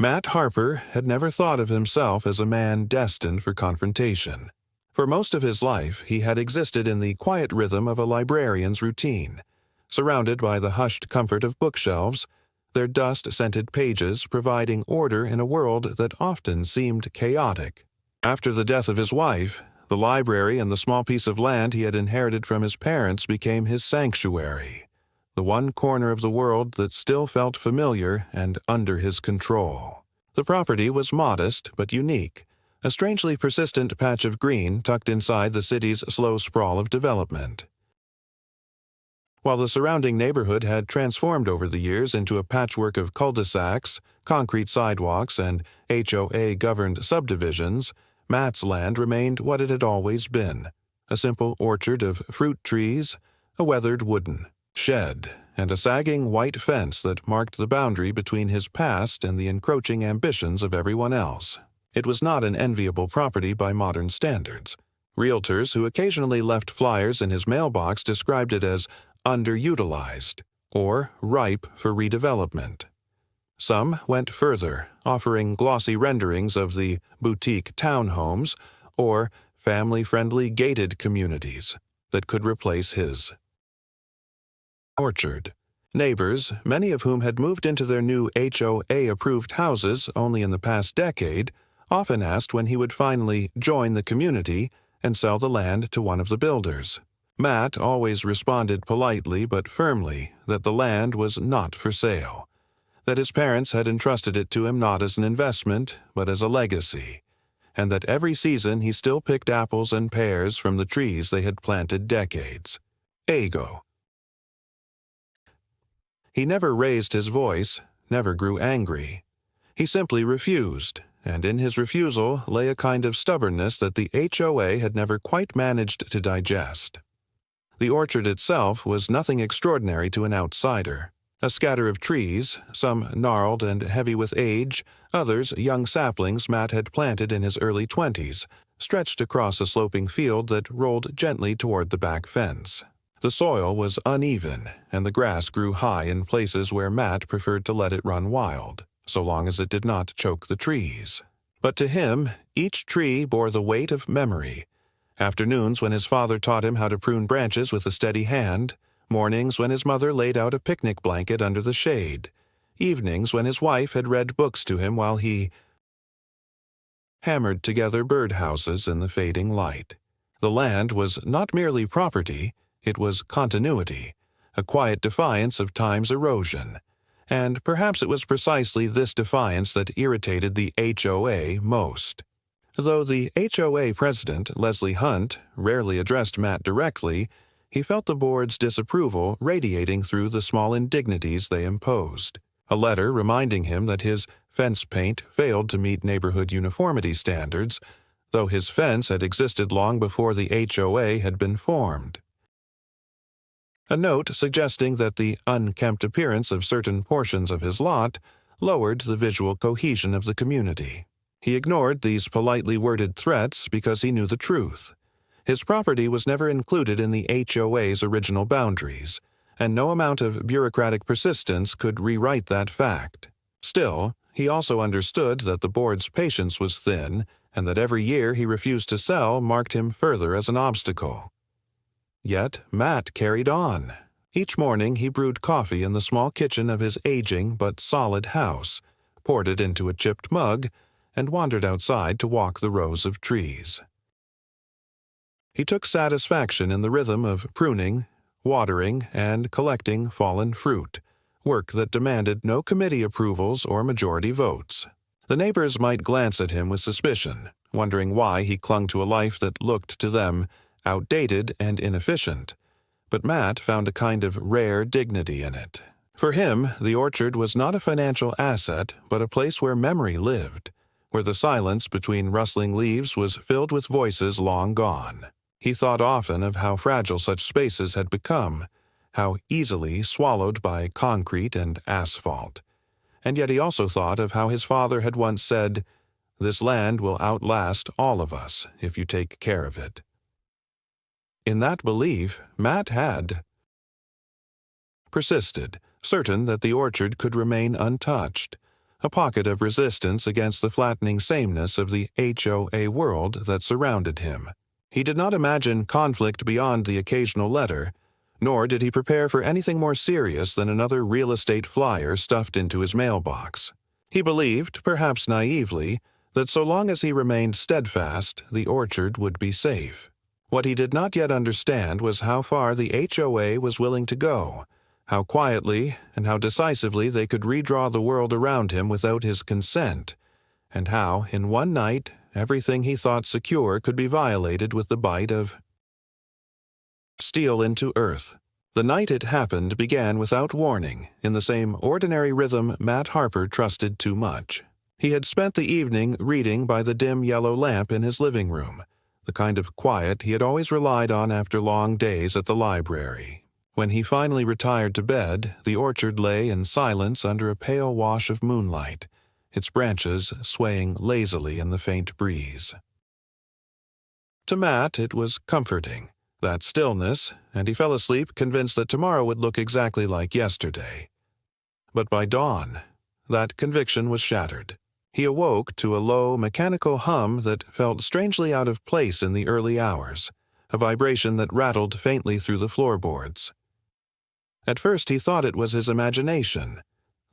Matt Harper had never thought of himself as a man destined for confrontation. For most of his life, he had existed in the quiet rhythm of a librarian's routine, surrounded by the hushed comfort of bookshelves, their dust-scented pages providing order in a world that often seemed chaotic. After the death of his wife, the library and the small piece of land he had inherited from his parents became his sanctuary, the one corner of the world that still felt familiar and under his control. The property was modest but unique, a strangely persistent patch of green tucked inside the city's slow sprawl of development. While the surrounding neighborhood had transformed over the years into a patchwork of cul-de-sacs, concrete sidewalks, and HOA-governed subdivisions, Matt's land remained what it had always been, a simple orchard of fruit trees, a weathered wooden shed, and a sagging white fence that marked the boundary between his past and the encroaching ambitions of everyone else. It was not an enviable property by modern standards. Realtors who occasionally left flyers in his mailbox described it as underutilized or ripe for redevelopment. Some went further, offering glossy renderings of the boutique townhomes or family-friendly gated communities that could replace his orchard. Neighbors, many of whom had moved into their new HOA-approved houses only in the past decade, often asked when he would finally join the community and sell the land to one of the builders. Matt always responded politely but firmly that the land was not for sale, that his parents had entrusted it to him not as an investment but as a legacy, and that every season he still picked apples and pears from the trees they had planted decades ago. He never raised his voice, never grew angry. He simply refused, and in his refusal lay a kind of stubbornness that the HOA had never quite managed to digest. The orchard itself was nothing extraordinary to an outsider. A scatter of trees, some gnarled and heavy with age, others young saplings Matt had planted in his early 20s, stretched across a sloping field that rolled gently toward the back fence. The soil was uneven, and the grass grew high in places where Matt preferred to let it run wild, so long as it did not choke the trees. But to him, each tree bore the weight of memory. Afternoons when his father taught him how to prune branches with a steady hand, mornings when his mother laid out a picnic blanket under the shade, evenings when his wife had read books to him while he hammered together birdhouses in the fading light. The land was not merely property, it was continuity, a quiet defiance of time's erosion, and perhaps it was precisely this defiance that irritated the HOA most. Though the HOA president, Leslie Hunt, rarely addressed Matt directly, he felt the board's disapproval radiating through the small indignities they imposed. A letter reminding him that his fence paint failed to meet neighborhood uniformity standards, though his fence had existed long before the HOA had been formed. A note suggesting that the unkempt appearance of certain portions of his lot lowered the visual cohesion of the community. He ignored these politely worded threats because he knew the truth. His property was never included in the HOA's original boundaries, and no amount of bureaucratic persistence could rewrite that fact. Still, he also understood that the board's patience was thin, and that every year he refused to sell marked him further as an obstacle. Yet Matt carried on. Each morning he brewed coffee in the small kitchen of his aging but solid house, poured it into a chipped mug, and wandered outside to walk the rows of trees. He took satisfaction in the rhythm of pruning, watering, and collecting fallen fruit, work that demanded no committee approvals or majority votes. The neighbors might glance at him with suspicion, wondering why he clung to a life that looked to them outdated and inefficient, but Matt found a kind of rare dignity in it. For him, the orchard was not a financial asset, but a place where memory lived, where the silence between rustling leaves was filled with voices long gone. He thought often of how fragile such spaces had become, how easily swallowed by concrete and asphalt. And yet he also thought of how his father had once said, "This land will outlast all of us if you take care of it." In that belief, Matt had persisted, certain that the orchard could remain untouched, a pocket of resistance against the flattening sameness of the HOA world that surrounded him. He did not imagine conflict beyond the occasional letter, nor did he prepare for anything more serious than another real estate flyer stuffed into his mailbox. He believed, perhaps naively, that so long as he remained steadfast, the orchard would be safe. What he did not yet understand was how far the HOA was willing to go, how quietly and how decisively they could redraw the world around him without his consent, and how, in one night, everything he thought secure could be violated with the bite of steel into earth. The night it happened began without warning, in the same ordinary rhythm Matt Harper trusted too much. He had spent the evening reading by the dim yellow lamp in his living room, the kind of quiet he had always relied on after long days at the library. When he finally retired to bed, the orchard lay in silence under a pale wash of moonlight, its branches swaying lazily in the faint breeze. To Matt, it was comforting, that stillness, and he fell asleep convinced that tomorrow would look exactly like yesterday. But by dawn, that conviction was shattered. He awoke to a low, mechanical hum that felt strangely out of place in the early hours, a vibration that rattled faintly through the floorboards. At first he thought it was his imagination,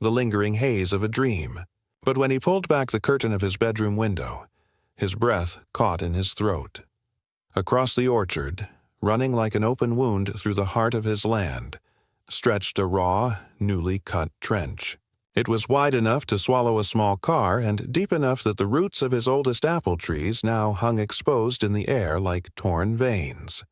the lingering haze of a dream, but when he pulled back the curtain of his bedroom window, his breath caught in his throat. Across the orchard, running like an open wound through the heart of his land, stretched a raw, newly cut trench. It was wide enough to swallow a small car and deep enough that the roots of his oldest apple trees now hung exposed in the air like torn veins.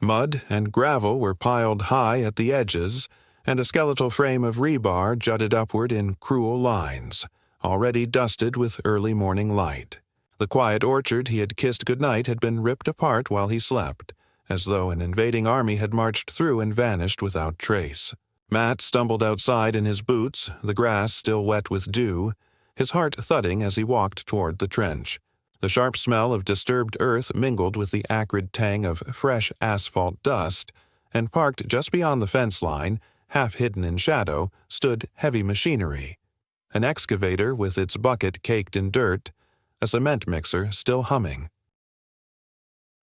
Mud and gravel were piled high at the edges, and a skeletal frame of rebar jutted upward in cruel lines, already dusted with early morning light. The quiet orchard he had kissed goodnight had been ripped apart while he slept, as though an invading army had marched through and vanished without trace. Matt stumbled outside in his boots, the grass still wet with dew, his heart thudding as he walked toward the trench. The sharp smell of disturbed earth mingled with the acrid tang of fresh asphalt dust, and parked just beyond the fence line, half hidden in shadow, stood heavy machinery. An excavator with its bucket caked in dirt, a cement mixer still humming.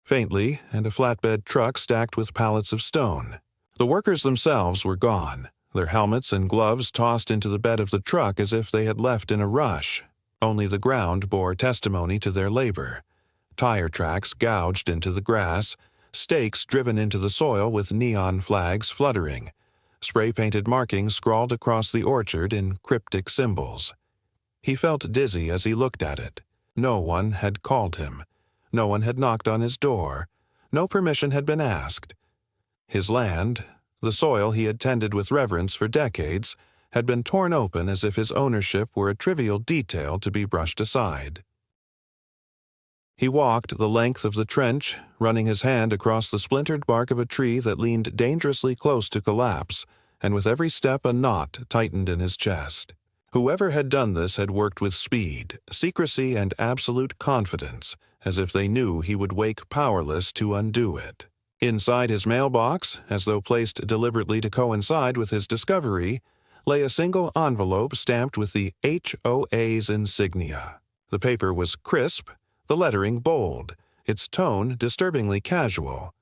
Faintly, and a flatbed truck stacked with pallets of stone. The workers themselves were gone, their helmets and gloves tossed into the bed of the truck as if they had left in a rush. Only the ground bore testimony to their labor. Tire tracks gouged into the grass, stakes driven into the soil with neon flags fluttering, spray-painted markings scrawled across the orchard in cryptic symbols. He felt dizzy as he looked at it. No one had called him. No one had knocked on his door. No permission had been asked. His land, the soil he had tended with reverence for decades, had been torn open as if his ownership were a trivial detail to be brushed aside. He walked the length of the trench, running his hand across the splintered bark of a tree that leaned dangerously close to collapse, and with every step a knot tightened in his chest. Whoever had done this had worked with speed, secrecy, and absolute confidence, as if they knew he would wake powerless to undo it. Inside his mailbox, as though placed deliberately to coincide with his discovery, lay a single envelope stamped with the HOA's insignia. The paper was crisp, the lettering bold, its tone disturbingly casual.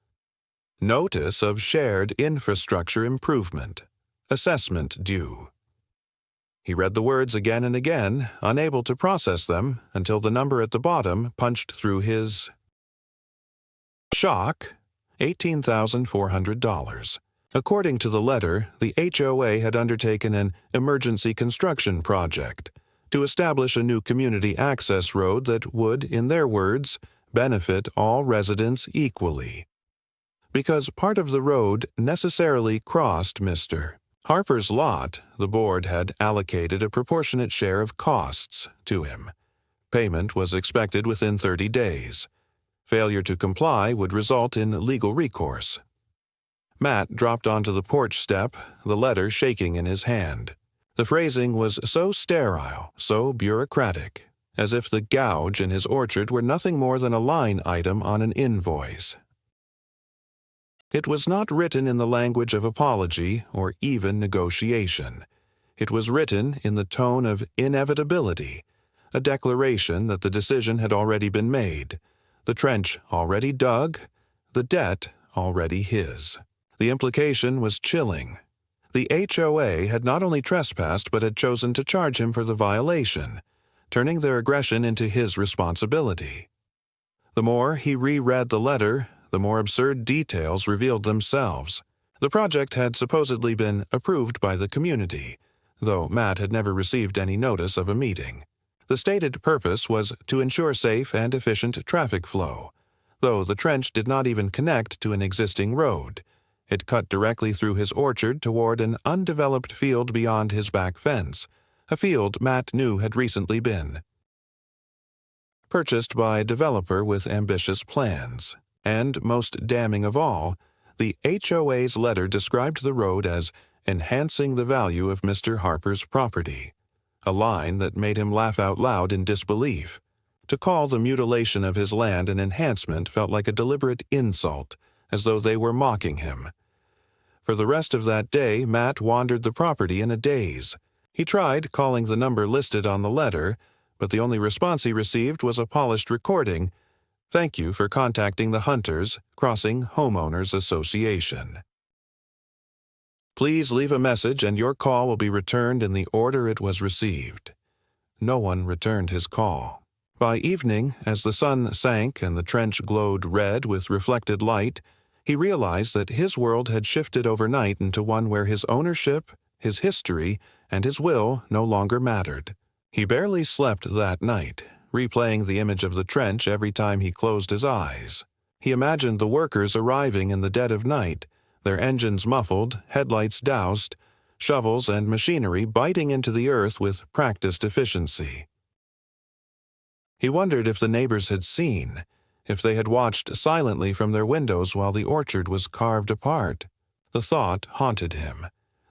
Notice of shared infrastructure improvement. Assessment due. He read the words again and again, unable to process them, until the number at the bottom punched through his shock. $18,400. According to the letter, the HOA had undertaken an emergency construction project to establish a new community access road that would, in their words, benefit all residents equally. Because part of the road necessarily crossed Mr. Harper's lot, the board had allocated a proportionate share of costs to him. Payment was expected within 30 days. Failure to comply would result in legal recourse. Matt dropped onto the porch step, the letter shaking in his hand. The phrasing was so sterile, so bureaucratic, as if the gouge in his orchard were nothing more than a line item on an invoice. It was not written in the language of apology or even negotiation. It was written in the tone of inevitability, a declaration that the decision had already been made, the trench already dug, the debt already his. The implication was chilling. The HOA had not only trespassed but had chosen to charge him for the violation, turning their aggression into his responsibility. The more he reread the letter, the more absurd details revealed themselves. The project had supposedly been approved by the community, though Matt had never received any notice of a meeting. The stated purpose was to ensure safe and efficient traffic flow, though the trench did not even connect to an existing road. It cut directly through his orchard toward an undeveloped field beyond his back fence, a field Matt knew had recently been purchased by a developer with ambitious plans. And, most damning of all, the HOA's letter described the road as enhancing the value of Mr. Harper's property, a line that made him laugh out loud in disbelief. To call the mutilation of his land an enhancement felt like a deliberate insult, as though they were mocking him. For the rest of that day, Matt wandered the property in a daze. He tried calling the number listed on the letter, but the only response he received was a polished recording. "Thank you for contacting the Hunters Crossing Homeowners Association. Please leave a message and your call will be returned in the order it was received." No one returned his call. By evening, as the sun sank and the trench glowed red with reflected light, he realized that his world had shifted overnight into one where his ownership, his history, and his will no longer mattered. He barely slept that night, replaying the image of the trench every time he closed his eyes. He imagined the workers arriving in the dead of night, their engines muffled, headlights doused, shovels and machinery biting into the earth with practiced efficiency. He wondered if the neighbors had seen, if they had watched silently from their windows while the orchard was carved apart. The thought haunted him,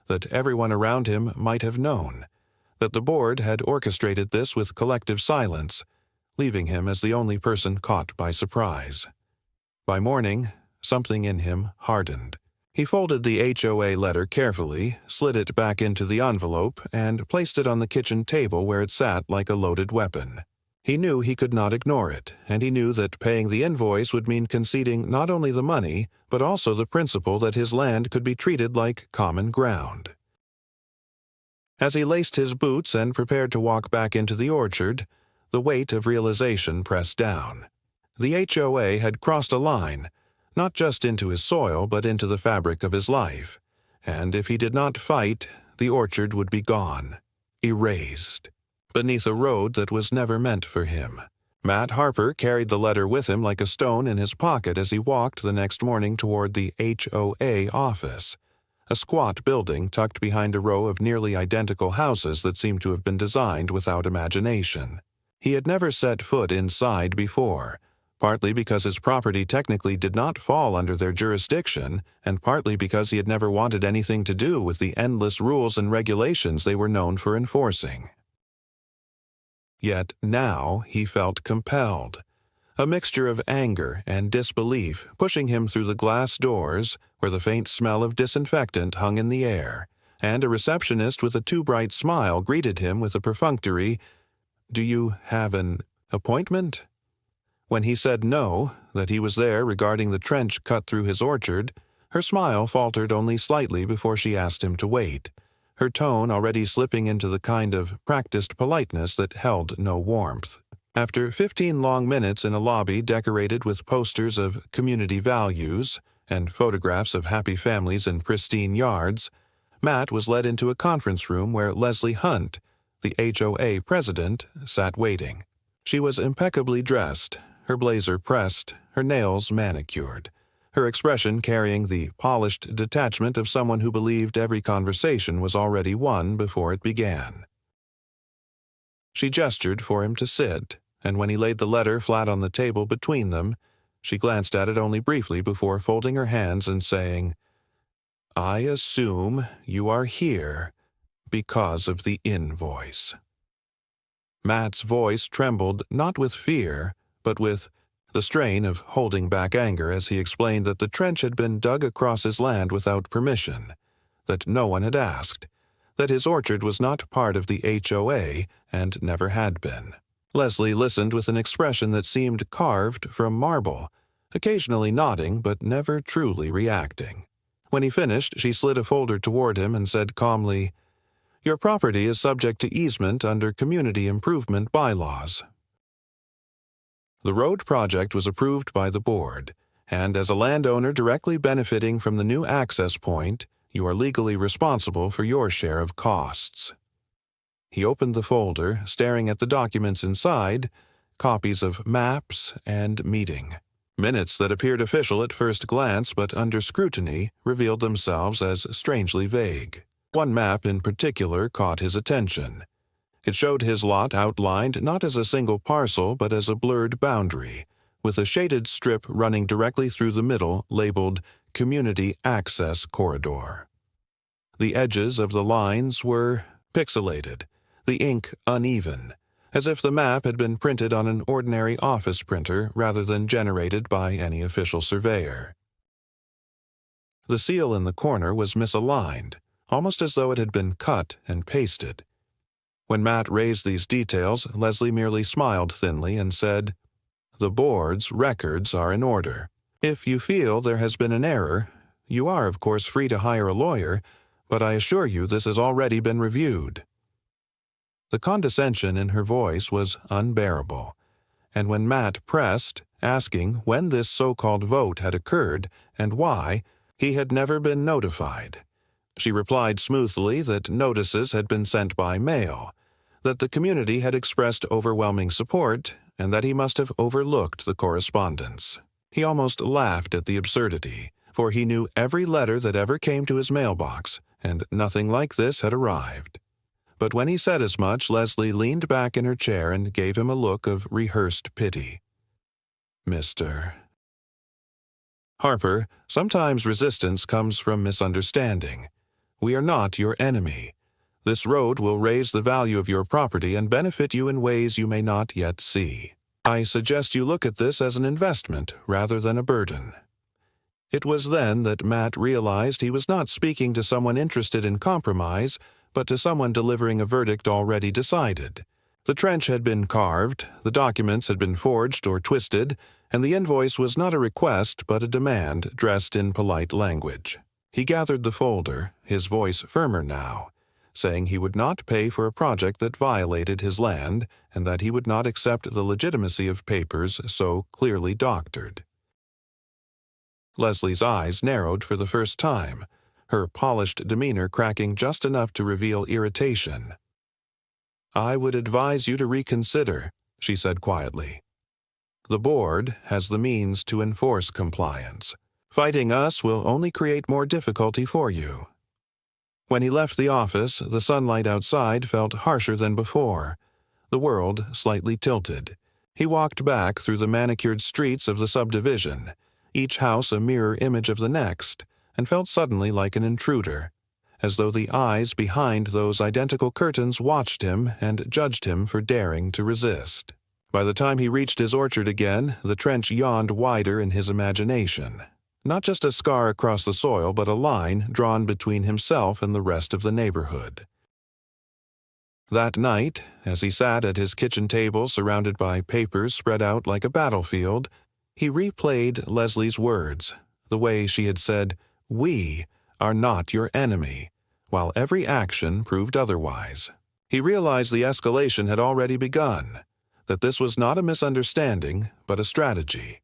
that everyone around him might have known, that the board had orchestrated this with collective silence, leaving him as the only person caught by surprise. By morning, something in him hardened. He folded the HOA letter carefully, slid it back into the envelope, and placed it on the kitchen table where it sat like a loaded weapon. He knew he could not ignore it, and he knew that paying the invoice would mean conceding not only the money, but also the principle that his land could be treated like common ground. As he laced his boots and prepared to walk back into the orchard, the weight of realization pressed down. The HOA had crossed a line, not just into his soil but into the fabric of his life, and if he did not fight, the orchard would be gone, erased, beneath a road that was never meant for him. Matt Harper carried the letter with him like a stone in his pocket as he walked the next morning toward the HOA office, a squat building tucked behind a row of nearly identical houses that seemed to have been designed without imagination. He had never set foot inside before, partly because his property technically did not fall under their jurisdiction, and partly because he had never wanted anything to do with the endless rules and regulations they were known for enforcing. Yet now he felt compelled, a mixture of anger and disbelief pushing him through the glass doors where the faint smell of disinfectant hung in the air, and a receptionist with a too bright smile greeted him with a perfunctory, "Do you have an appointment?" When he said no, that he was there regarding the trench cut through his orchard, her smile faltered only slightly before she asked him to wait, her tone already slipping into the kind of practiced politeness that held no warmth. After 15 long minutes in a lobby decorated with posters of community values and photographs of happy families in pristine yards, Matt was led into a conference room where Leslie Hunt, the HOA president, sat waiting. She was impeccably dressed, her blazer pressed, her nails manicured, her expression carrying the polished detachment of someone who believed every conversation was already won before it began. She gestured for him to sit, and when he laid the letter flat on the table between them, she glanced at it only briefly before folding her hands and saying, "I assume you are here because of the invoice." Matt's voice trembled not with fear, but with the strain of holding back anger as he explained that the trench had been dug across his land without permission, that no one had asked, that his orchard was not part of the HOA and never had been. Leslie listened with an expression that seemed carved from marble, occasionally nodding but never truly reacting. When he finished, she slid a folder toward him and said calmly, "Your property is subject to easement under community improvement bylaws." The road project was approved by the board, and as a landowner directly benefiting from the new access point, you are legally responsible for your share of costs. He opened the folder, staring at the documents inside, copies of maps and meeting. Minutes that appeared official at first glance but under scrutiny revealed themselves as strangely vague. One map in particular caught his attention. It showed his lot outlined not as a single parcel but as a blurred boundary, with a shaded strip running directly through the middle labeled Community Access Corridor. The edges of the lines were pixelated, the ink uneven, as if the map had been printed on an ordinary office printer rather than generated by any official surveyor. The seal in the corner was misaligned, almost as though it had been cut and pasted. When Matt raised these details, Leslie merely smiled thinly and said, "The board's records are in order. If you feel there has been an error, you are of course free to hire a lawyer, but I assure you this has already been reviewed." The condescension in her voice was unbearable, and when Matt pressed, asking when this so-called vote had occurred and why, he had never been notified. She replied smoothly that notices had been sent by mail, that the community had expressed overwhelming support, and that he must have overlooked the correspondence. He almost laughed at the absurdity, for he knew every letter that ever came to his mailbox, and nothing like this had arrived. But when he said as much, Leslie leaned back in her chair and gave him a look of rehearsed pity. "Mr. Harper, sometimes resistance comes from misunderstanding. We are not your enemy. This road will raise the value of your property and benefit you in ways you may not yet see. I suggest you look at this as an investment rather than a burden." It was then that Matt realized he was not speaking to someone interested in compromise, but to someone delivering a verdict already decided. The trench had been carved, the documents had been forged or twisted, and the invoice was not a request but a demand dressed in polite language. He gathered the folder, his voice firmer now, saying he would not pay for a project that violated his land and that he would not accept the legitimacy of papers so clearly doctored. Leslie's eyes narrowed for the first time, her polished demeanor cracking just enough to reveal irritation. "I would advise you to reconsider," she said quietly. "The board has the means to enforce compliance. Fighting us will only create more difficulty for you." When he left the office, the sunlight outside felt harsher than before, the world slightly tilted. He walked back through the manicured streets of the subdivision, each house a mirror image of the next, and felt suddenly like an intruder, as though the eyes behind those identical curtains watched him and judged him for daring to resist. By the time he reached his orchard again, the trench yawned wider in his imagination. Not just a scar across the soil, but a line drawn between himself and the rest of the neighborhood. That night, as he sat at his kitchen table surrounded by papers spread out like a battlefield, he replayed Leslie's words, the way she had said, "We are not your enemy," while every action proved otherwise. He realized the escalation had already begun, that this was not a misunderstanding, but a strategy,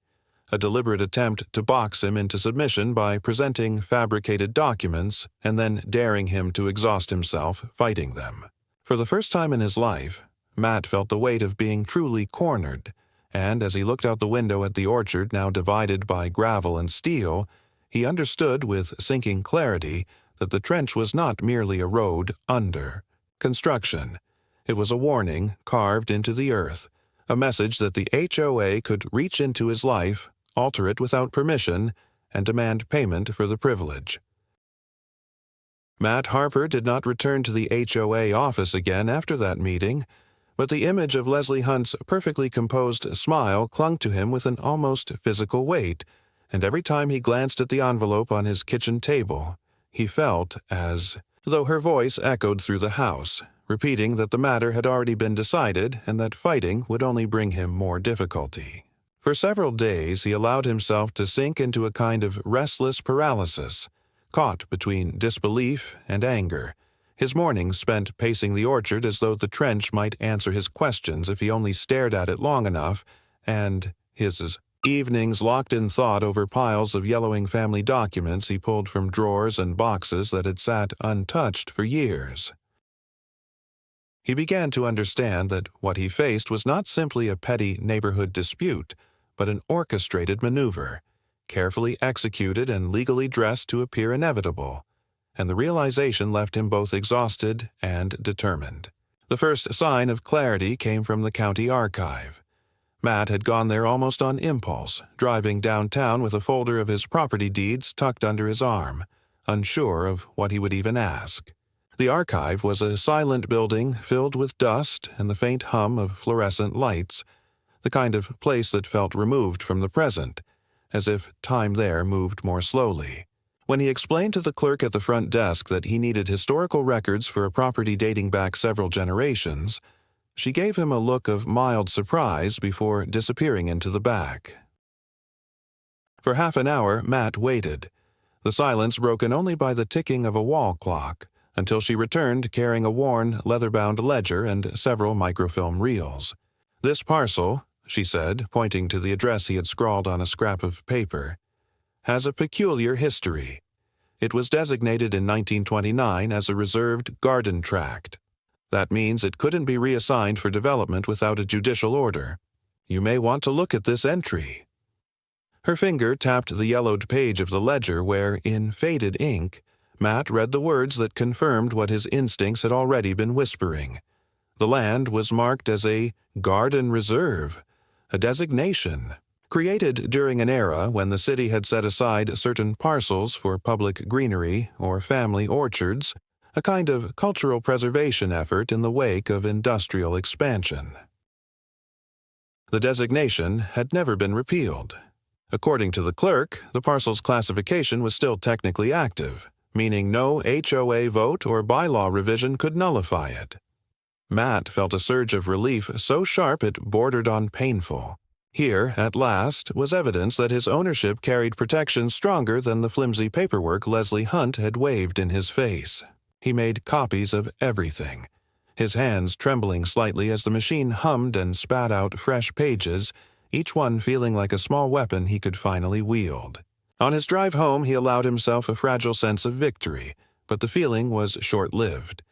a deliberate attempt to box him into submission by presenting fabricated documents and then daring him to exhaust himself fighting them. For the first time in his life, Matt felt the weight of being truly cornered, and as he looked out the window at the orchard now divided by gravel and steel, he understood with sinking clarity that the trench was not merely a road under construction. It was a warning carved into the earth, a message that the HOA could reach into his life, alter it without permission, and demand payment for the privilege. Matt Harper did not return to the HOA office again after that meeting, but the image of Leslie Hunt's perfectly composed smile clung to him with an almost physical weight, and every time he glanced at the envelope on his kitchen table, he felt as though her voice echoed through the house, repeating that the matter had already been decided and that fighting would only bring him more difficulty. For several days he allowed himself to sink into a kind of restless paralysis, caught between disbelief and anger, his mornings spent pacing the orchard as though the trench might answer his questions if he only stared at it long enough, and his evenings locked in thought over piles of yellowing family documents he pulled from drawers and boxes that had sat untouched for years. He began to understand that what he faced was not simply a petty neighborhood dispute, but an orchestrated maneuver, carefully executed and legally dressed to appear inevitable, and the realization left him both exhausted and determined. The first sign of clarity came from the county archive. Matt had gone there almost on impulse, driving downtown with a folder of his property deeds tucked under his arm, unsure of what he would even ask. The archive was a silent building filled with dust and the faint hum of fluorescent lights, the kind of place that felt removed from the present, as if time there moved more slowly. When he explained to the clerk at the front desk that he needed historical records for a property dating back several generations, she gave him a look of mild surprise before disappearing into the back. For half an hour, Matt waited, the silence broken only by the ticking of a wall clock, until she returned carrying a worn, leather-bound ledger and several microfilm reels. "This parcel," she said, pointing to the address he had scrawled on a scrap of paper, "has a peculiar history. It was designated in 1929 as a reserved garden tract. That means it couldn't be reassigned for development without a judicial order. You may want to look at this entry." Her finger tapped the yellowed page of the ledger where, in faded ink, Matt read the words that confirmed what his instincts had already been whispering. The land was marked as a garden reserve, a designation created during an era when the city had set aside certain parcels for public greenery or family orchards, a kind of cultural preservation effort in the wake of industrial expansion. The designation had never been repealed. According to the clerk, the parcel's classification was still technically active, meaning no HOA vote or bylaw revision could nullify it. Matt felt a surge of relief so sharp it bordered on painful. Here, at last, was evidence that his ownership carried protection stronger than the flimsy paperwork Leslie Hunt had waved in his face. He made copies of everything, his hands trembling slightly as the machine hummed and spat out fresh pages, each one feeling like a small weapon he could finally wield. On his drive home, he allowed himself a fragile sense of victory, but the feeling was short-lived.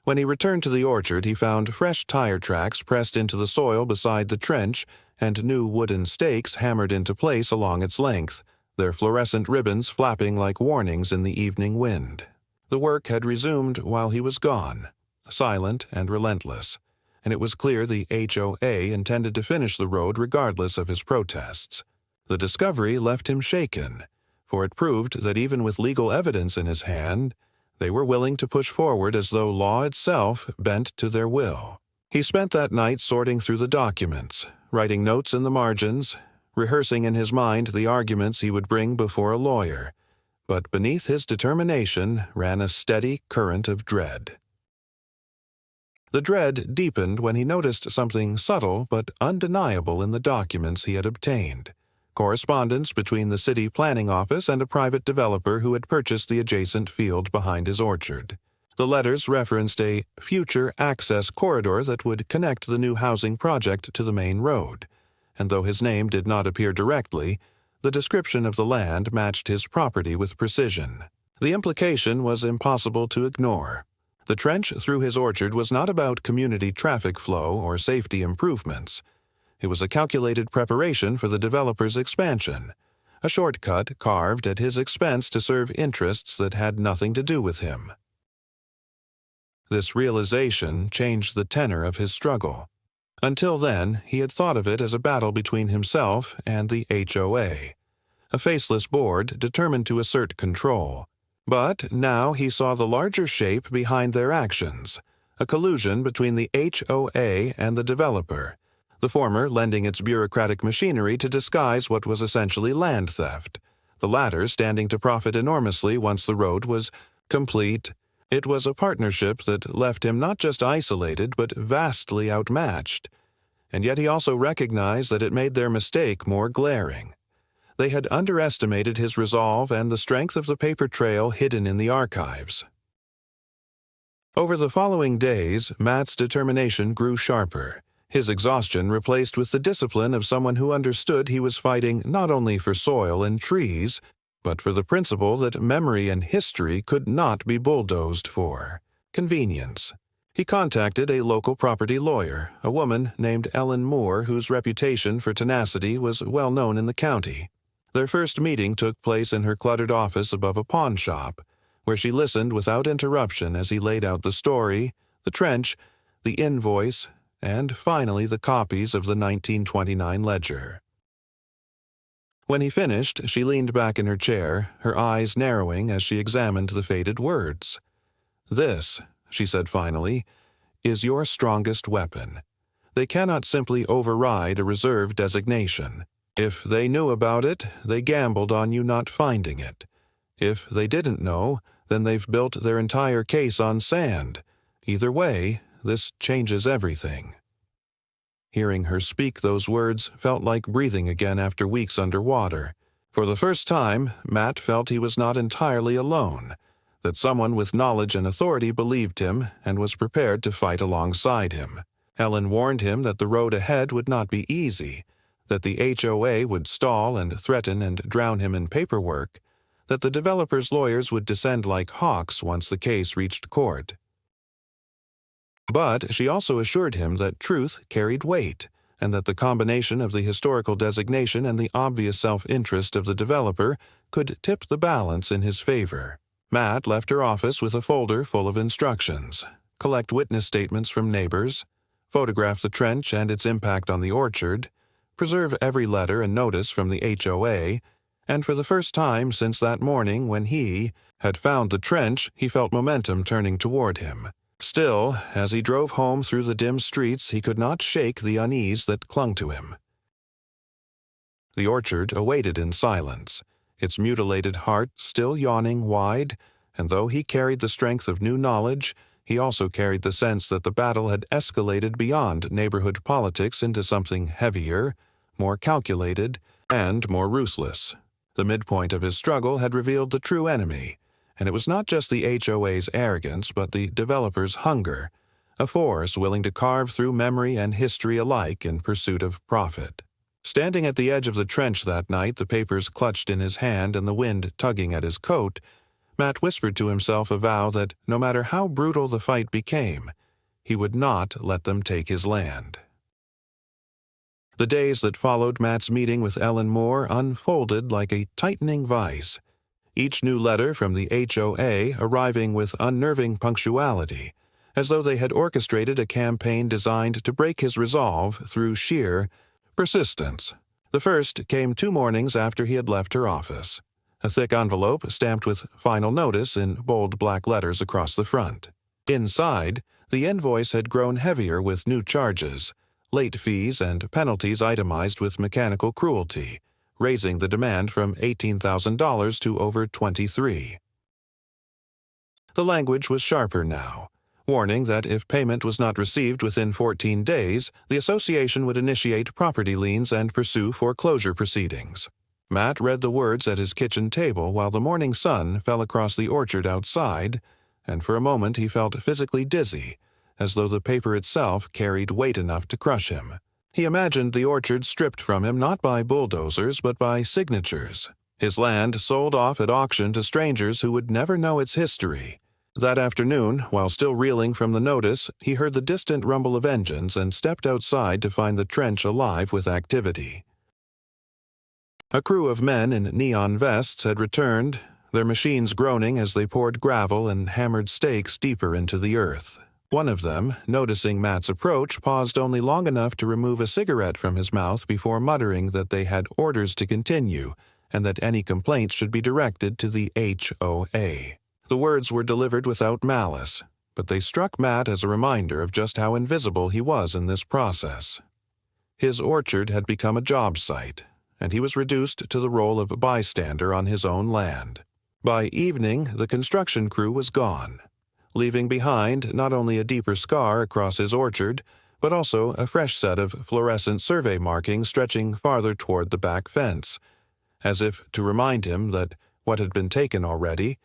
When he returned to the orchard, he found fresh tire tracks pressed into the soil beside the trench and new wooden stakes hammered into place along its length, their fluorescent ribbons flapping like warnings in the evening wind. The work had resumed while he was gone, silent and relentless, and it was clear the HOA intended to finish the road regardless of his protests. The discovery left him shaken, for it proved that even with legal evidence in his hand, they were willing to push forward as though law itself bent to their will. He spent that night sorting through the documents, writing notes in the margins, rehearsing in his mind the arguments he would bring before a lawyer, but beneath his determination ran a steady current of dread. The dread deepened when he noticed something subtle but undeniable in the documents he had obtained. Correspondence between the city planning office and a private developer who had purchased the adjacent field behind his orchard. The letters referenced a future access corridor that would connect the new housing project to the main road, and though his name did not appear directly, the description of the land matched his property with precision. The implication was impossible to ignore. The trench through his orchard was not about community traffic flow or safety improvements. It was a calculated preparation for the developer's expansion, a shortcut carved at his expense to serve interests that had nothing to do with him. This realization changed the tenor of his struggle. Until then, he had thought of it as a battle between himself and the HOA, a faceless board determined to assert control. But now he saw the larger shape behind their actions, a collusion between the HOA and the developer, the former lending its bureaucratic machinery to disguise what was essentially land theft, the latter standing to profit enormously once the road was complete. It was a partnership that left him not just isolated but vastly outmatched. And yet he also recognized that it made their mistake more glaring. They had underestimated his resolve and the strength of the paper trail hidden in the archives. Over the following days, Matt's determination grew sharper, his exhaustion replaced with the discipline of someone who understood he was fighting not only for soil and trees, but for the principle that memory and history could not be bulldozed for convenience. He contacted a local property lawyer, a woman named Ellen Moore, whose reputation for tenacity was well known in the county. Their first meeting took place in her cluttered office above a pawn shop, where she listened without interruption as he laid out the story, the trench, the invoice, and finally the copies of the 1929 ledger. When he finished, she leaned back in her chair, her eyes narrowing as she examined the faded words. "This," she said finally, "is your strongest weapon. They cannot simply override a reserve designation. If they knew about it, they gambled on you not finding it. If they didn't know, then they've built their entire case on sand. Either way, this changes everything." Hearing her speak those words felt like breathing again after weeks underwater. For the first time, Matt felt he was not entirely alone, that someone with knowledge and authority believed him and was prepared to fight alongside him. Ellen warned him that the road ahead would not be easy, that the HOA would stall and threaten and drown him in paperwork, that the developer's lawyers would descend like hawks once the case reached court. But she also assured him that truth carried weight, and that the combination of the historical designation and the obvious self-interest of the developer could tip the balance in his favor. Matt left her office with a folder full of instructions: collect witness statements from neighbors, photograph the trench and its impact on the orchard, preserve every letter and notice from the HOA, and for the first time since that morning when he had found the trench, he felt momentum turning toward him. Still, as he drove home through the dim streets, he could not shake the unease that clung to him. The orchard awaited in silence, its mutilated heart still yawning wide, and though he carried the strength of new knowledge, he also carried the sense that the battle had escalated beyond neighborhood politics into something heavier, more calculated, and more ruthless. The midpoint of his struggle had revealed the true enemy, and it was not just the HOA's arrogance but the developer's hunger, a force willing to carve through memory and history alike in pursuit of profit. Standing at the edge of the trench that night, the papers clutched in his hand and the wind tugging at his coat, Matt whispered to himself a vow that, no matter how brutal the fight became, he would not let them take his land. The days that followed Matt's meeting with Ellen Moore unfolded like a tightening vice, each new letter from the HOA arriving with unnerving punctuality, as though they had orchestrated a campaign designed to break his resolve through sheer persistence. The first came 2 mornings after he had left her office, a thick envelope stamped with "Final Notice" in bold black letters across the front. Inside, the invoice had grown heavier with new charges, late fees and penalties itemized with mechanical cruelty, raising the demand from $18,000 to over $23,000. The language was sharper now, warning that if payment was not received within 14 days, the association would initiate property liens and pursue foreclosure proceedings. Matt read the words at his kitchen table while the morning sun fell across the orchard outside, and for a moment he felt physically dizzy, as though the paper itself carried weight enough to crush him. He imagined the orchard stripped from him not by bulldozers but by signatures, his land sold off at auction to strangers who would never know its history. That afternoon, while still reeling from the notice, he heard the distant rumble of engines and stepped outside to find the trench alive with activity. A crew of men in neon vests had returned, their machines groaning as they poured gravel and hammered stakes deeper into the earth. One of them, noticing Matt's approach, paused only long enough to remove a cigarette from his mouth before muttering that they had orders to continue and that any complaints should be directed to the HOA. The words were delivered without malice, but they struck Matt as a reminder of just how invisible he was in this process. His orchard had become a job site, and he was reduced to the role of bystander on his own land. By evening, the construction crew was gone, leaving behind not only a deeper scar across his orchard, but also a fresh set of fluorescent survey markings stretching farther toward the back fence, as if to remind him that what had been taken already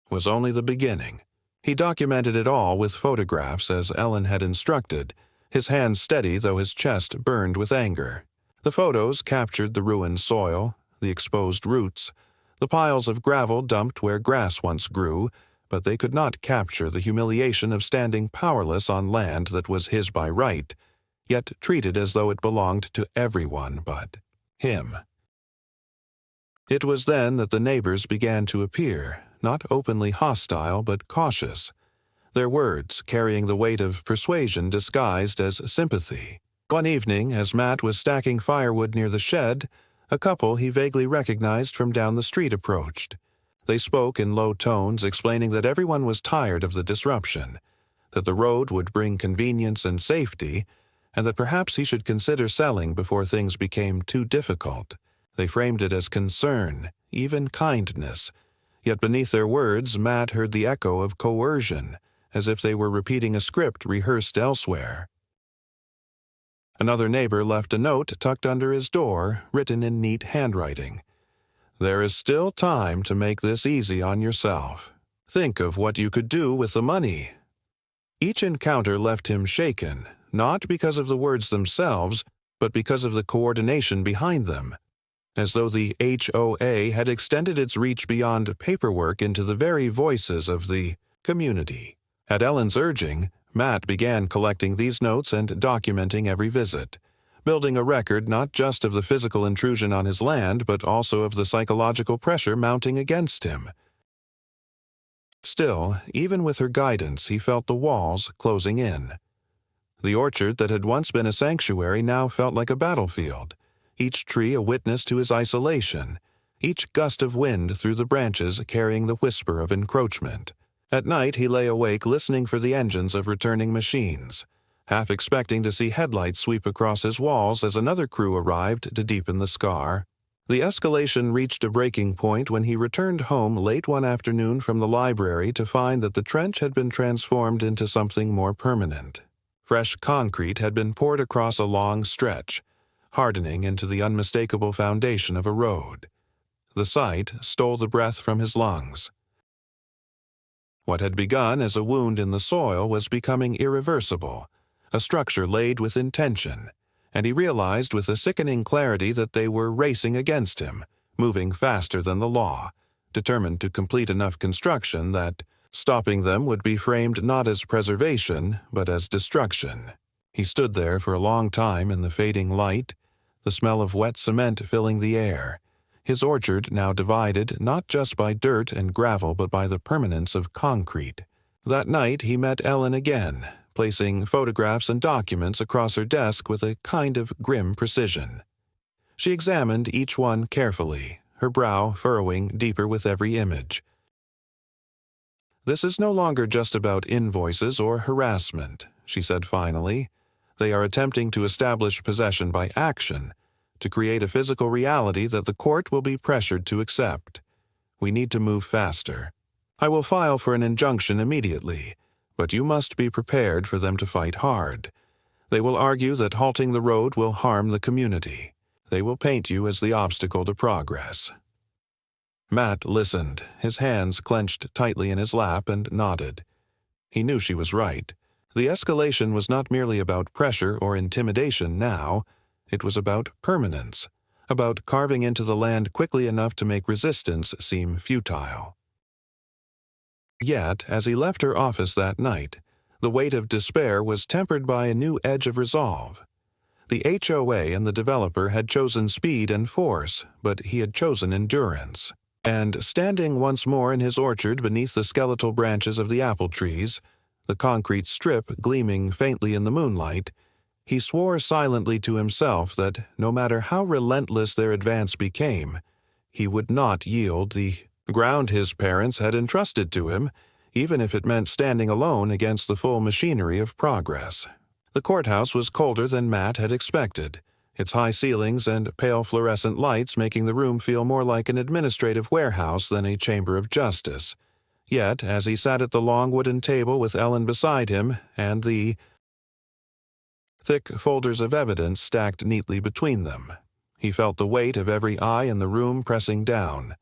was only the beginning. He documented it all with photographs as Ellen had instructed, his hands steady though his chest burned with anger. The photos captured the ruined soil, the exposed roots, the piles of gravel dumped where grass once grew, but they could not capture the humiliation of standing powerless on land that was his by right, yet treated as though it belonged to everyone but him. It was then that the neighbors began to appear, not openly hostile but cautious, their words carrying the weight of persuasion disguised as sympathy. One evening, as Matt was stacking firewood near the shed, a couple he vaguely recognized from down the street approached. They spoke in low tones, explaining that everyone was tired of the disruption, that the road would bring convenience and safety, and that perhaps he should consider selling before things became too difficult. They framed it as concern, even kindness, yet beneath their words Matt heard the echo of coercion, as if they were repeating a script rehearsed elsewhere. Another neighbor left a note tucked under his door, written in neat handwriting. "There is still time to make this easy on yourself. Think of what you could do with the money." Each encounter left him shaken, not because of the words themselves, but because of the coordination behind them, as though the HOA had extended its reach beyond paperwork into the very voices of the community. At Ellen's urging, Matt began collecting these notes and documenting every visit, building a record not just of the physical intrusion on his land, but also of the psychological pressure mounting against him. Still, even with her guidance, he felt the walls closing in. The orchard that had once been a sanctuary now felt like a battlefield, each tree a witness to his isolation, each gust of wind through the branches carrying the whisper of encroachment. At night he lay awake listening for the engines of returning machines, half expecting to see headlights sweep across his walls as another crew arrived to deepen the scar. The escalation reached a breaking point when he returned home late one afternoon from the library to find that the trench had been transformed into something more permanent. Fresh concrete had been poured across a long stretch, hardening into the unmistakable foundation of a road. The sight stole the breath from his lungs. What had begun as a wound in the soil was becoming irreversible, a structure laid with intention, and he realized with a sickening clarity that they were racing against him, moving faster than the law, determined to complete enough construction that stopping them would be framed not as preservation, but as destruction. He stood there for a long time in the fading light, the smell of wet cement filling the air, his orchard now divided not just by dirt and gravel but by the permanence of concrete. That night he met Ellen again, placing photographs and documents across her desk with a kind of grim precision. She examined each one carefully, her brow furrowing deeper with every image. "This is no longer just about invoices or harassment," she said finally. "They are attempting to establish possession by action, to create a physical reality that the court will be pressured to accept. We need to move faster. I will file for an injunction immediately, but you must be prepared for them to fight hard. They will argue that halting the road will harm the community. They will paint you as the obstacle to progress." Matt listened, his hands clenched tightly in his lap, and nodded. He knew she was right. The escalation was not merely about pressure or intimidation now. It was about permanence, about carving into the land quickly enough to make resistance seem futile. Yet, as he left her office that night, the weight of despair was tempered by a new edge of resolve. The HOA and the developer had chosen speed and force, but he had chosen endurance. And standing once more in his orchard beneath the skeletal branches of the apple trees, the concrete strip gleaming faintly in the moonlight, he swore silently to himself that no matter how relentless their advance became, he would not yield the ground his parents had entrusted to him, even if it meant standing alone against the full machinery of progress. The courthouse was colder than Matt had expected, its high ceilings and pale fluorescent lights making the room feel more like an administrative warehouse than a chamber of justice. Yet, as he sat at the long wooden table with Ellen beside him and the thick folders of evidence stacked neatly between them, he felt the weight of every eye in the room pressing down,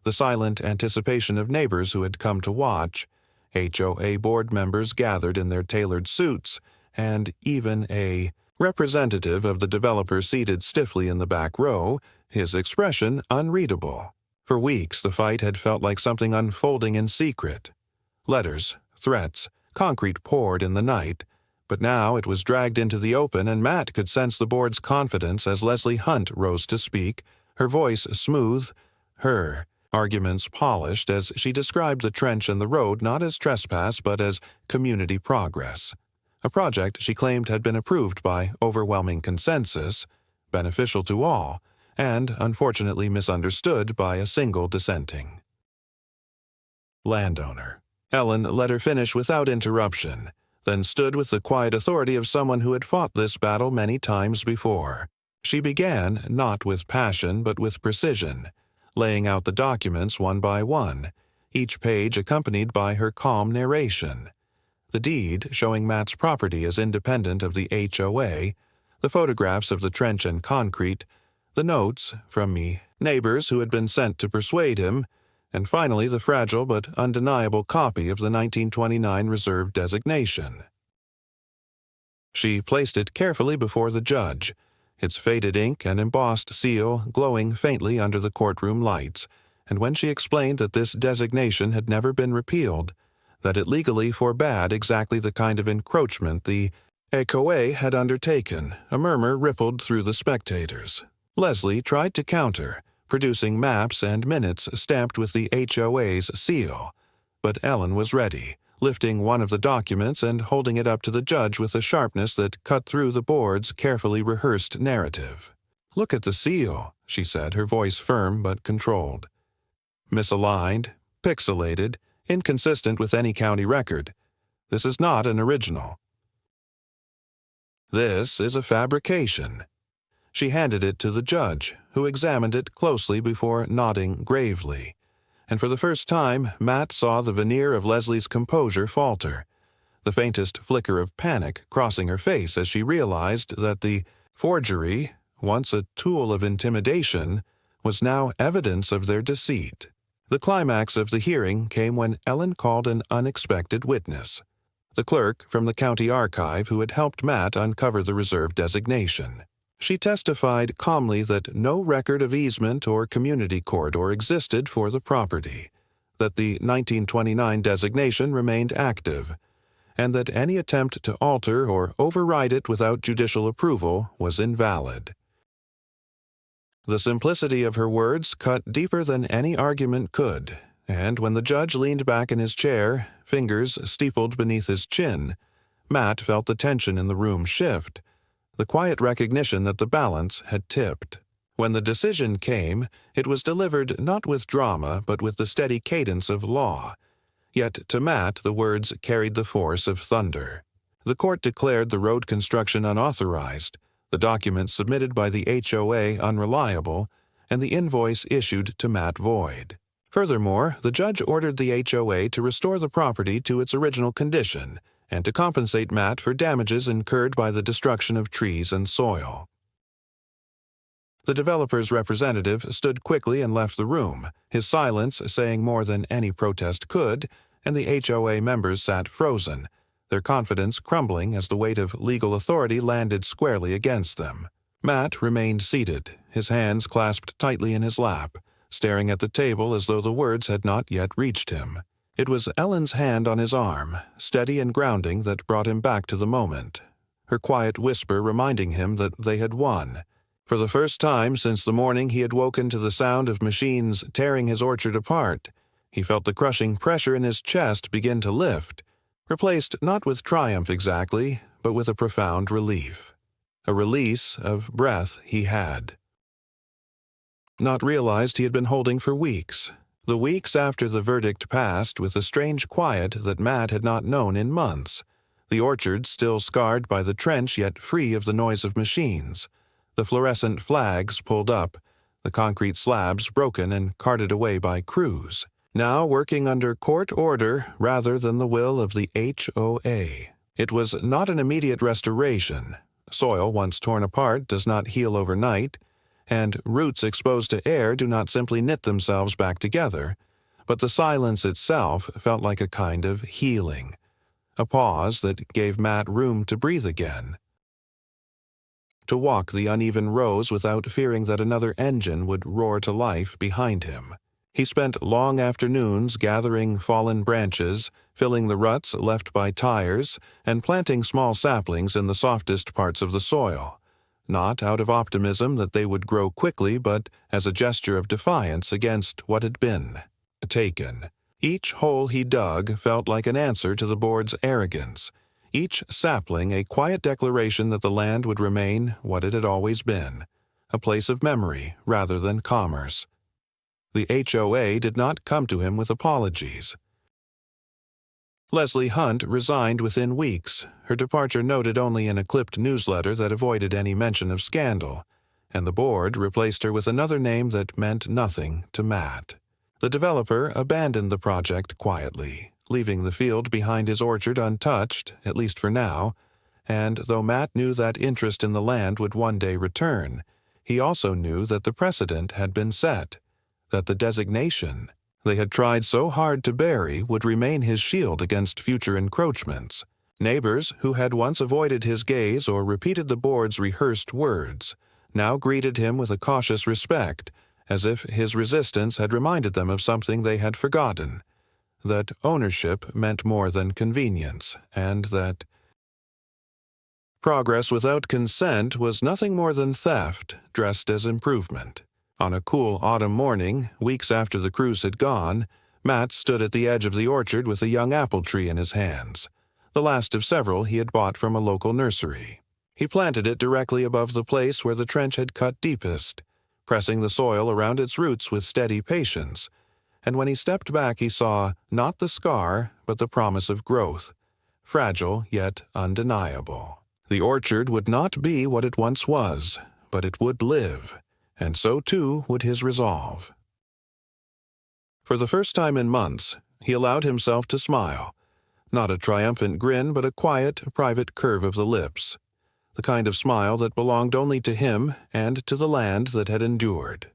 the silent anticipation of neighbors who had come to watch, HOA board members gathered in their tailored suits, and even a representative of the developer seated stiffly in the back row, his expression unreadable. For weeks the fight had felt like something unfolding in secret. Letters, threats, concrete poured in the night, but now it was dragged into the open and Matt could sense the board's confidence as Leslie Hunt rose to speak, her voice smooth, her arguments polished as she described the trench and the road not as trespass but as community progress. A project she claimed had been approved by overwhelming consensus, beneficial to all, and unfortunately misunderstood by a single dissenting landowner. Ellen let her finish without interruption, then stood with the quiet authority of someone who had fought this battle many times before. She began not with passion but with precision, laying out the documents one by one, each page accompanied by her calm narration. The deed showing Matt's property as independent of the HOA, the photographs of the trench and concrete, the notes from neighbors who had been sent to persuade him, and finally the fragile but undeniable copy of the 1929 reserve designation. She placed it carefully before the judge, its faded ink and embossed seal glowing faintly under the courtroom lights, and when she explained that this designation had never been repealed, that it legally forbade exactly the kind of encroachment the HOA had undertaken, a murmur rippled through the spectators. Leslie tried to counter, producing maps and minutes stamped with the HOA's seal, but Ellen was ready, lifting one of the documents and holding it up to the judge with a sharpness that cut through the board's carefully rehearsed narrative. "Look at the seal," she said, her voice firm but controlled. "Misaligned, pixelated, inconsistent with any county record. This is not an original. This is a fabrication." She handed it to the judge, who examined it closely before nodding gravely. And for the first time, Matt saw the veneer of Leslie's composure falter, the faintest flicker of panic crossing her face as she realized that the forgery, once a tool of intimidation, was now evidence of their deceit. The climax of the hearing came when Ellen called an unexpected witness, the clerk from the county archive who had helped Matt uncover the reserve designation. She testified calmly that no record of easement or community corridor existed for the property, that the 1929 designation remained active, and that any attempt to alter or override it without judicial approval was invalid. The simplicity of her words cut deeper than any argument could, and when the judge leaned back in his chair, fingers steepled beneath his chin, Matt felt the tension in the room shift, the quiet recognition that the balance had tipped. When the decision came, it was delivered not with drama but with the steady cadence of law. Yet to Matt the words carried the force of thunder. The court declared the road construction unauthorized, the documents submitted by the HOA unreliable, and the invoice issued to Matt void. Furthermore, the judge ordered the HOA to restore the property to its original condition and to compensate Matt for damages incurred by the destruction of trees and soil. The developer's representative stood quickly and left the room, his silence saying more than any protest could, and the HOA members sat frozen, their confidence crumbling as the weight of legal authority landed squarely against them. Matt remained seated, his hands clasped tightly in his lap, staring at the table as though the words had not yet reached him. It was Ellen's hand on his arm, steady and grounding, that brought him back to the moment, her quiet whisper reminding him that they had won. For the first time since the morning he had woken to the sound of machines tearing his orchard apart, he felt the crushing pressure in his chest begin to lift, replaced not with triumph exactly, but with a profound relief. A release of breath he had not realized he had been holding for weeks. The weeks after the verdict passed with a strange quiet that Matt had not known in months, the orchard still scarred by the trench yet free of the noise of machines, The fluorescent flags pulled up, the concrete slabs broken and carted away by crews, now working under court order rather than the will of the HOA. It was not an immediate restoration. Soil once torn apart does not heal overnight, and roots exposed to air do not simply knit themselves back together, but the silence itself felt like a kind of healing, a pause that gave Matt room to breathe again, to walk the uneven rows without fearing that another engine would roar to life behind him. He spent long afternoons gathering fallen branches, filling the ruts left by tires, and planting small saplings in the softest parts of the soil, not out of optimism that they would grow quickly, but as a gesture of defiance against what had been taken. Each hole he dug felt like an answer to the board's arrogance, each sapling a quiet declaration that the land would remain what it had always been, a place of memory rather than commerce. The HOA did not come to him with apologies. Leslie Hunt resigned within weeks, her departure noted only in a clipped newsletter that avoided any mention of scandal, and the board replaced her with another name that meant nothing to Matt. The developer abandoned the project quietly, leaving the field behind his orchard untouched, at least for now, and though Matt knew that interest in the land would one day return, he also knew that the precedent had been set, that the designation they had tried so hard to bury would remain his shield against future encroachments. Neighbors who had once avoided his gaze or repeated the board's rehearsed words now greeted him with a cautious respect, as if his resistance had reminded them of something they had forgotten, that ownership meant more than convenience, and that progress without consent was nothing more than theft dressed as improvement. On a cool autumn morning, weeks after the crews had gone, Matt stood at the edge of the orchard with a young apple tree in his hands, the last of several he had bought from a local nursery. He planted it directly above the place where the trench had cut deepest, pressing the soil around its roots with steady patience, and when he stepped back he saw not the scar but the promise of growth, fragile yet undeniable. The orchard would not be what it once was, but it would live. And so too would his resolve. For the first time in months, he allowed himself to smile, not a triumphant grin but a quiet, private curve of the lips, the kind of smile that belonged only to him and to the land that had endured.